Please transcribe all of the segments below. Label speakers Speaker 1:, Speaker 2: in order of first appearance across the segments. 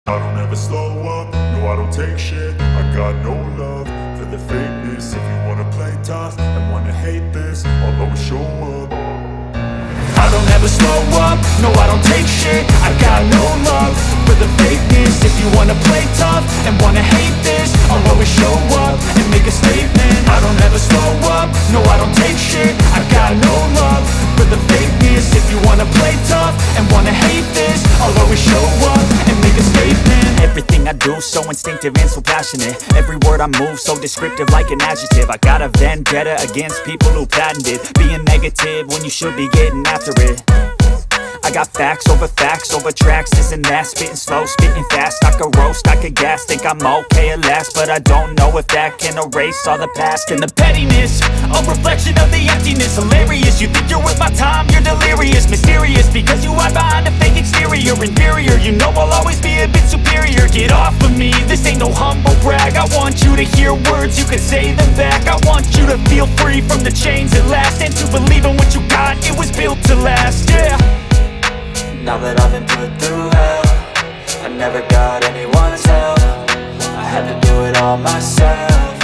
Speaker 1: I don't ever slow up, no I don't take shit. I got no love for the fakeness. If you wanna play tough and wanna hate this, I'll always show up. I don't ever slow up, no I don't take shit. I got no love for the fakeness. If you wanna play tough and wanna hate this, I'll always show up and make a statement. I don't ever slow up, no I don't take shit. I got no love for the fakeness. If you wanna play tough and wanna hate this, I'll always show up and make a statement. Everything I do so instinctive and so passionate. Every word I move so descriptive like an adjective. I got a vendetta against people who patented being negative when you should be getting after it. I got facts over tracks, this and that. Spitting slow, spitting fast, I could roast, I could gas. Think I'm okay at last, but I don't know if that can erase all the past. And the pettiness, a reflection of the emptiness. Hilarious, you think you're worth my time, you're delirious. Mysterious, because you hide behind a fake exterior. Inferior, you know I'll always be a bit superior. Get off of me, this ain't no humble brag. I want you to hear words, you can say them back. I want you to feel free from the chains at last, and to believe in what you got, it was built to last, yeah.
Speaker 2: Now that I've been put through hell, I never got anyone's help. I had to do it all myself.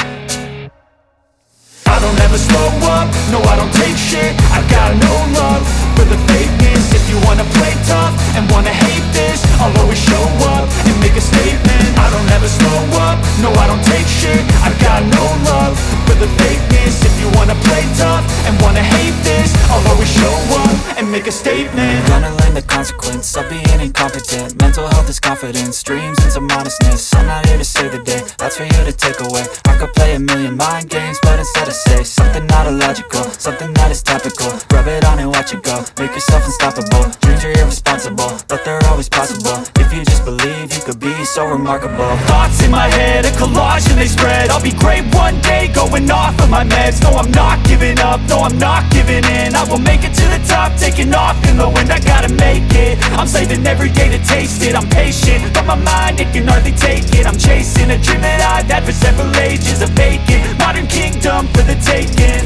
Speaker 1: I don't ever slow up, no I don't take shit. I got no love for the fakeness. If you wanna play tough and wanna hate this, I'll always show up and make a statement. I don't ever slow up, no I don't take shit. I got no love for the fakeness. If you wanna play tough and wanna hate this, I'll always show up and make a statement.
Speaker 2: Gonna learn the consequence of being incompetent. Mental health is confidence, dreams and some honestness. I'm not here to save the day, that's for you to take away. I could play a million mind games, but instead I say something not illogical, something that is topical. Rub it on and watch it go, make yourself unstoppable. Dreams are irresponsible, but they're always possible. If you just believe, you could be so remarkable.
Speaker 1: Thoughts in my head, a collage and they spread. I'll be great one day, going off of my meds. No, I'm not giving up, no, I'm not giving in. I will make it to the top, taking off in the wind. I gotta make it, I'm saving every day to taste it. I'm patient, but my mind, it can hardly take it. I'm chasing a dream that I've had for several ages. A vacant, modern kingdom for the taking.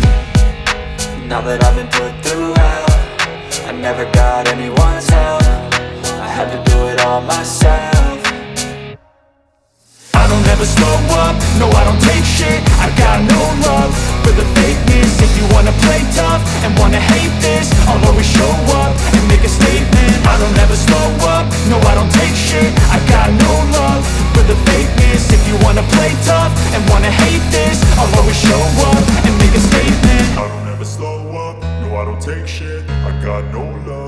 Speaker 2: Now that I've been put through hell, I never got anyone's help. I had to do it all myself.
Speaker 1: I don't ever slow up, no I don't take shit. I got no love for the fakeness. If you wanna play tough and wanna hate this, I'll always show up and make a statement. I don't ever slow up, no I don't take shit. I got no love for the fakeness. If you wanna play tough and wanna hate this, I'll always show up and make a statement. I don't ever slow up, no I don't take shit. I got no love